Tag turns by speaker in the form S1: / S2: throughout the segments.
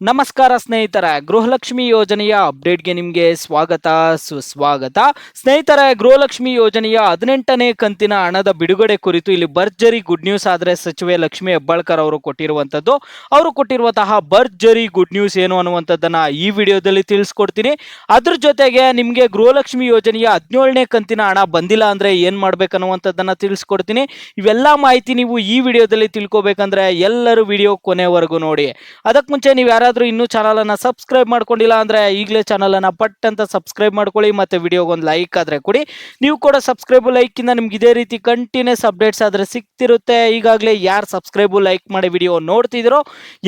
S1: ನಮಸ್ಕಾರ ಸ್ನೇಹಿತರೆ, ಗೃಹಲಕ್ಷ್ಮಿ ಯೋಜನೆಯ ಅಪ್ಡೇಟ್ಗೆ ನಿಮಗೆ ಸ್ವಾಗತ ಸುಸ್ವಾಗತ. ಸ್ನೇಹಿತರೆ, ಗೃಹಲಕ್ಷ್ಮಿ ಯೋಜನೆಯ 18ನೇ ಕಂತಿನ ಹಣದ ಬಿಡುಗಡೆ ಕುರಿತು ಇಲ್ಲಿ ಭರ್ಜರಿ ಗುಡ್ ನ್ಯೂಸ್ ಆದರೆ ಸಚಿವೆ ಲಕ್ಷ್ಮಿ ಹೆಬ್ಬಾಳ್ಕರ್ ಅವರು ಕೊಟ್ಟಿರುವಂಥದ್ದು. ಅವರು ಕೊಟ್ಟಿರುವಂತಹ ಭರ್ಜರಿ ಗುಡ್ ನ್ಯೂಸ್ ಏನು ಅನ್ನುವಂಥದ್ದನ್ನ ಈ ವಿಡಿಯೋದಲ್ಲಿ ತಿಳಿಸ್ಕೊಡ್ತೀನಿ. ಅದ್ರ ಜೊತೆಗೆ ನಿಮಗೆ ಗೃಹಲಕ್ಷ್ಮಿ ಯೋಜನೆಯ 17ನೇ ಕಂತಿನ ಹಣ ಬಂದಿಲ್ಲ ಅಂದ್ರೆ ಏನ್ ಮಾಡ್ಬೇಕನ್ನುವಂಥದ್ದನ್ನ ತಿಳಿಸ್ಕೊಡ್ತೀನಿ. ಇವೆಲ್ಲ ಮಾಹಿತಿ ನೀವು ಈ ವಿಡಿಯೋದಲ್ಲಿ ತಿಳ್ಕೊಬೇಕಂದ್ರೆ ಎಲ್ಲರೂ ವಿಡಿಯೋ ಕೊನೆವರೆಗೂ ನೋಡಿ. ಅದಕ್ಕೆ ಮುಂಚೆ ನೀವು ಯಾರಾದರೂ ಇನ್ನೂ ಚಾನಲ್ ಅನ್ನ ಸಬ್ಸ್ಕ್ರೈಬ್ ಮಾಡ್ಕೊಂಡಿಲ್ಲ ಅಂದ್ರೆ ಈಗಲೇ ಚಾನಲ್ ಅನ್ನ ಪಟ್ ಅಂತ ಸಬ್ಸ್ಕ್ರೈಬ್ ಮಾಡ್ಕೊಳ್ಳಿ, ಮತ್ತೆ ವಿಡಿಯೋಗೆ ಒಂದು ಲೈಕ್ ಆದ್ರೆ ಕೊಡಿ. ನೀವು ಕೂಡ ಸಬ್ಸ್ಕ್ರೈಬ್ ಲೈಕ್ ಇಂದ ನಿಮ್ಗೆ ಇದೇ ರೀತಿ ಕಂಟಿನ್ಯೂಸ್ ಅಪ್ಡೇಟ್ಸ್ ಆದ್ರೆ ಸಿಗ್ತಿರುತ್ತೆ. ಈಗಾಗಲೇ ಯಾರು ಸಬ್ಸ್ಕ್ರೈಬ್ ಲೈಕ್ ಮಾಡಿ ವಿಡಿಯೋ ನೋಡ್ತಿದ್ರೋ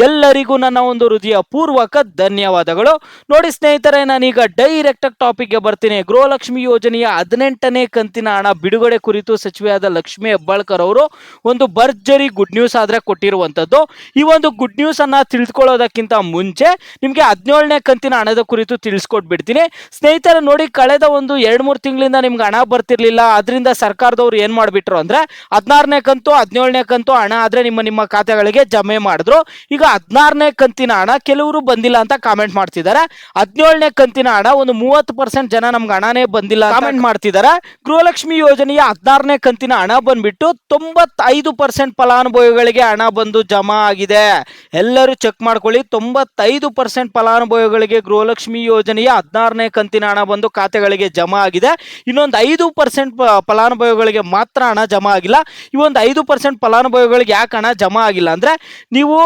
S1: ಎಲ್ಲರಿಗೂ ನನ್ನ ಒಂದು ಹೃದಯ ಪೂರ್ವಕ ಧನ್ಯವಾದಗಳು. ನೋಡಿ ಸ್ನೇಹಿತರೆ, ನಾನೀಗ ಡೈರೆಕ್ಟ್ ಆಗಿ ಟಾಪಿಕ್ ಗೆ ಬರ್ತೀನಿ. ಗೃಹಲಕ್ಷ್ಮಿ ಯೋಜನೆಯ 18ನೇ ಕಂತಿನ ಹಣ ಬಿಡುಗಡೆ ಕುರಿತು ಸಚಿವೆಯಾದ ಲಕ್ಷ್ಮಿ ಹೆಬ್ಬಾಳ್ಕರ್ ಅವರು ಒಂದು ಭರ್ಜರಿ ಗುಡ್ ನ್ಯೂಸ್ ಆದ್ರೆ ಕೊಟ್ಟಿರುವಂತದ್ದು. ಈ ಒಂದು ಗುಡ್ ನ್ಯೂಸ್ ಅನ್ನ ತಿಳಿದುಕೊಳ್ಳೋದಕ್ಕಿಂತ ಮುಂಚೆ ನಿಮಗೆ 17ನೇ ಕಂತಿನ ಹಣದ ಕುರಿತು ತಿಳಿಸ್ಕೊಟ್ಬಿಡ್ತೀನಿ. ಸ್ನೇಹಿತರೆ ನೋಡಿ, ಕಳೆದ ಒಂದು 2-3 ತಿಂಗಳಿಂದ ನಿಮ್ಗೆ ಹಣ ಬರ್ತಿರ್ಲಿಲ್ಲ. ಅದರಿಂದ ಸರ್ಕಾರದವರು ಏನ್ ಮಾಡ್ಬಿಟ್ರು ಅಂದ್ರೆ 16ನೇ ಕಂತು 17ನೇ ಕಂತು ಹಣ ಆದ್ರೆ ನಿಮ್ಮ ಖಾತೆಗಳಿಗೆ ಜಮೆ ಮಾಡಿದ್ರು. ಈಗ 16ನೇ ಕಂತಿನ ಹಣ ಕೆಲವರು ಬಂದಿಲ್ಲ ಅಂತ ಕಾಮೆಂಟ್ ಮಾಡ್ತಿದ್ದಾರೆ. 17ನೇ ಕಂತಿನ ಹಣ ಒಂದು 30% ಜನ ನಮ್ಗೆ ಹಣನೇ ಬಂದಿಲ್ಲ ಕಾಮೆಂಟ್ ಮಾಡ್ತಿದ್ದಾರೆ. ಗೃಹಲಕ್ಷ್ಮಿ ಯೋಜನೆಯ 16ನೇ ಕಂತಿನ ಹಣ ಬಂದ್ಬಿಟ್ಟು 95% ಫಲಾನುಭವಿಗಳಿಗೆ ಹಣ ಬಂದು ಜಮಾ ಆಗಿದೆ. ಎಲ್ಲರೂ ಚೆಕ್ ಮಾಡ್ಕೊಳ್ಳಿ, 95% ಫಲಾನುಭವಿಗಳಿಗೆ ಗೃಹಲಕ್ಷ್ಮಿ ಯೋಜನೆಯ 16ನೇ ಕಂತಿನ ಹಣ ಬಂದು ಖಾತೆಗಳಿಗೆ ಜಮಾ ಆಗಿದೆ. ಇನ್ನೊಂದು 5% ಫಲಾನುಭವಿಗಳಿಗೆ ಮಾತ್ರ ಹಣ ಜಮಾ ಆಗಿಲ್ಲ. ಈ ಒಂದು 5% ಫಲಾನುಭವಿಗಳಿಗೆ ಯಾಕೆ ಹಣ ಜಮಾ ಆಗಿಲ್ಲ ಅಂದ್ರೆ, ನೀವು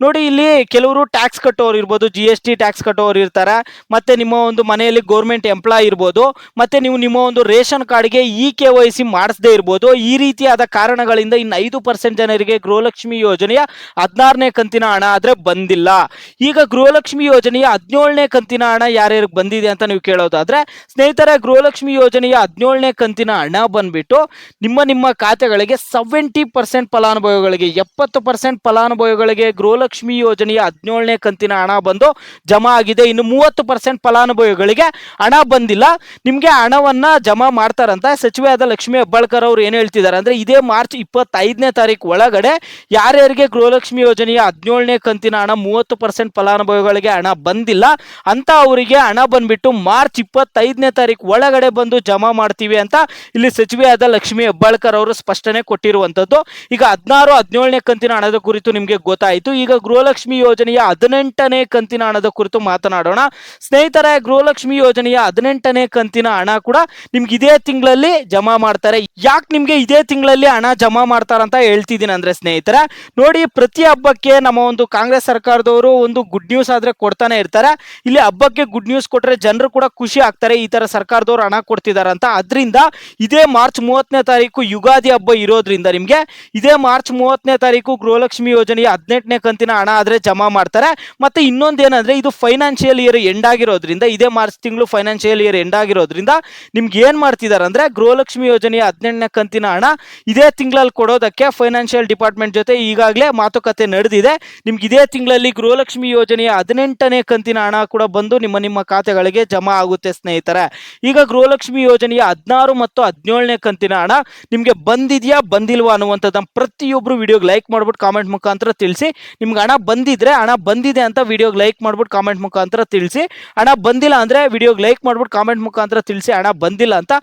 S1: ನೋಡಿ ಇಲ್ಲಿ ಕೆಲವರು ಟ್ಯಾಕ್ಸ್ ಕಟ್ಟೋರು ಇರ್ಬೋದು, GST ಟ್ಯಾಕ್ಸ್ ಕಟ್ಟೋರು ಇರ್ತಾರೆ, ಮತ್ತೆ ನಿಮ್ಮ ಒಂದು ಮನೆಯಲ್ಲಿ ಗೌರ್ಮೆಂಟ್ ಎಂಪ್ಲಾಯ್ ಇರ್ಬೋದು, ಮತ್ತೆ ನೀವು ನಿಮ್ಮ ಒಂದು ರೇಷನ್ ಕಾರ್ಡ್ಗೆ KYC ಮಾಡಿಸದೇ ಇರ್ಬೋದು. ಈ ರೀತಿಯಾದ ಕಾರಣಗಳಿಂದ ಇನ್ನು 5% ಜನರಿಗೆ ಗೃಹಲಕ್ಷ್ಮಿ ಯೋಜನೆಯ 16ನೇ ಕಂತಿನ ಹಣ ಆದ್ರೆ ಬಂದಿಲ್ಲ. ಈಗ ಗೃಹಲಕ್ಷ್ಮಿ ಯೋಜನೆಯ 17ನೇ ಕಂತಿನ ಹಣ ಯಾರ್ಯಾರಿಗೆ ಬಂದಿದೆ ಅಂತ ನೀವು ಕೇಳೋದಾದ್ರೆ, ಸ್ನೇಹಿತರೆ ಗೃಹಲಕ್ಷ್ಮಿ ಯೋಜನೆಯ 17ನೇ ಕಂತಿನ ಹಣ ಬಂದ್ಬಿಟ್ಟು ನಿಮ್ಮ ಖಾತೆಗಳಿಗೆ 70% ಫಲಾನುಭವಿಗಳಿಗೆ 70% ಫಲಾನುಭವಿಗಳಿಗೆ ಗೃಹಲಕ್ಷ್ಮಿ ಯೋಜನೆಯ 17ನೇ ಕಂತಿನ ಹಣ ಬಂದು ಜಮಾ ಆಗಿದೆ. ಇನ್ನು 30% ಫಲಾನುಭವಿಗಳಿಗೆ ಹಣ ಬಂದಿಲ್ಲ. ನಿಮ್ಗೆ ಹಣವನ್ನ ಜಮಾ ಮಾಡ್ತಾರಂತ ಸಚಿವೆಯಾದ ಲಕ್ಷ್ಮಿ ಹೆಬ್ಬಾಳ್ಕರ್ ಅವರು ಏನ್ ಹೇಳ್ತಿದ್ದಾರೆ ಅಂದ್ರೆ, ಇದೇ ಮಾರ್ಚ್ 25ನೇ ತಾರೀಕು ಒಳಗಡೆ ಯಾರ್ಯಾರಿಗೆ ಗೃಹಲಕ್ಷ್ಮಿ ಯೋಜನೆಯ 17ನೇ ಕಂತಿನ ಹಣ 30% ಫಲಾನುಭವಿಗಳಿಗೆ ಹಣ ಬಂದಿಲ್ಲ ಅಂತ ಅವರಿಗೆ ಹಣ ಬಂದ್ಬಿಟ್ಟು ಮಾರ್ಚ್ 25ನೇ ತಾರೀಕು ಒಳಗಡೆ ಬಂದು ಜಮಾ ಮಾಡ್ತೀವಿ ಅಂತ ಇಲ್ಲಿ ಸಚಿವೆಯಾದ ಲಕ್ಷ್ಮಿ ಹೆಬ್ಬಾಳ್ಕರ್ ಅವರು ಸ್ಪಷ್ಟನೆ ಕೊಟ್ಟಿರುವಂತದ್ದು. ಈಗ 16-17ನೇ ಕಂತಿನ ಹಣದ ಕುರಿತು ನಿಮಗೆ ಗೊತ್ತಾಯಿತು. ಈಗ ಗೃಹಲಕ್ಷ್ಮಿ ಯೋಜನೆಯ 18ನೇ ಕಂತಿನ ಹಣದ ಕುರಿತು ಮಾತನಾಡೋಣ. ಸ್ನೇಹಿತರೆ, ಗೃಹಲಕ್ಷ್ಮಿ ಯೋಜನೆಯ 18ನೇ ಕಂತಿನ ಹಣ ಕೂಡ ನಿಮ್ಗೆ ಇದೇ ತಿಂಗಳಲ್ಲಿ ಜಮಾ ಮಾಡ್ತಾರೆ. ಯಾಕೆ ನಿಮ್ಗೆ ಇದೇ ತಿಂಗಳಲ್ಲಿ ಹಣ ಜಮಾ ಮಾಡ್ತಾರಂತ ಹೇಳ್ತಿದ್ದೀನಿ ಅಂದ್ರೆ, ಸ್ನೇಹಿತರೆ ನೋಡಿ, ಪ್ರತಿ ಹಬ್ಬಕ್ಕೆ ನಮ್ಮ ಒಂದು ಕಾಂಗ್ರೆಸ್ ಸರ್ಕಾರದವರು ಒಂದು ಗುಡ್ ನ್ಯೂಸ್ ಆದ್ರೆ ಕೊಡ್ತಾನೆ ಇರ್ತಾರೆ. ಇಲ್ಲಿ ಹಬ್ಬಕ್ಕೆ ಗುಡ್ ನ್ಯೂಸ್ ಕೊಟ್ರೆ ಜನರು ಕೂಡ ಖುಷಿ ಆಗ್ತಾರೆ, ಈ ತರ ಸರ್ಕಾರದವರು ಹಣ ಕೊಡ್ತಿದಾರ ಅಂತ. ಅದರಿಂದ ಇದೇ ಮಾರ್ಚ್ 30ನೇ ತಾರೀಕು ಯುಗಾದಿ ಹಬ್ಬ ಇರೋದ್ರಿಂದ ನಿಮ್ಗೆ ಇದೇ ಮಾರ್ಚ್ 30ನೇ ತಾರೀಕು ಗೃಹಲಕ್ಷ್ಮಿ ಯೋಜನೆಯ 18ನೇ ಕಂತಿನ ಹಣ ಆದ್ರೆ ಜಮಾ ಮಾಡ್ತಾರೆ. ಮತ್ತೆ ಇನ್ನೊಂದೇನಂದ್ರೆ, ಇದು ಫೈನಾನ್ಷಿಯಲ್ ಇಯರ್ ಎಂಡ್ ಆಗಿರೋದ್ರಿಂದ, ಇದೇ ಮಾರ್ಚ್ ತಿಂಗಳು ಫೈನಾನ್ಷಿಯಲ್ ಇಯರ್ ಎಂಡ್ ಆಗಿರೋದ್ರಿಂದ ನಿಮ್ಗೆ ಏನ್ ಮಾಡ್ತಿದಾರೆ ಅಂದ್ರೆ, ಗೃಹಲಕ್ಷ್ಮಿ ಯೋಜನೆಯ 18ನೇ ಕಂತಿನ ಹಣ ಇದೇ ತಿಂಗಳಲ್ಲಿ ಕೊಡೋದಕ್ಕೆ ಫೈನಾನ್ಷಿಯಲ್ ಡಿಪಾರ್ಟ್ಮೆಂಟ್ ಜೊತೆ ಈಗಾಗಲೇ ಮಾತುಕತೆ ನಡೆದಿದೆ. ನಿಮ್ಗೆ ಇದೇ ತಿಂಗಳಲ್ಲಿ ಗೃಹಲಕ್ಷ್ಮಿ ಯೋಜನೆಯ 18ನೇ ಕಂತಿನ ಹಣ ಕೂಡ ಬಂದು ನಿಮ್ಮ ಖಾತೆಗಳಿಗೆ ಜಮಾ ಆಗುತ್ತೆ ಸ್ನೇಹಿತರೆ. ಈಗ ಗೃಹಲಕ್ಷ್ಮಿ ಯೋಜನೆಯ 16 ಮತ್ತು 17ನೇ ಕಂತಿನ ಹಣ ನಿಮ್ಗೆ ಬಂದಿದ್ಯಾ ಬಂದಿಲ್ವಾ ಅನ್ನುವಂಥದ್ದು ಪ್ರತಿಯೊಬ್ರು ವಿಡಿಯೋಗೆ ಲೈಕ್ ಮಾಡ್ಬಿಟ್ಟು ಕಾಮೆಂಟ್ ಮುಖಾಂತರ ತಿಳಿಸಿ. ನಿಮ್ಗೆ ಹಣ ಬಂದಿದ್ರೆ ಹಣ ಬಂದಿದೆ ಅಂತ ವಿಡಿಯೋಗೆ ಲೈಕ್ ಮಾಡ್ಬಿಟ್ಟು ಕಾಮೆಂಟ್ ಮುಖಾಂತರ ತಿಳಿಸಿ. ಹಣ ಬಂದಿಲ್ಲ ಅಂದ್ರೆ ವಿಡಿಯೋಗೆ ಲೈಕ್ ಮಾಡ್ಬಿಟ್ಟು ಕಾಮೆಂಟ್ ಮುಖಾಂತರ ತಿಳಿಸಿ ಹಣ ಬಂದಿಲ್ಲ ಅಂತ.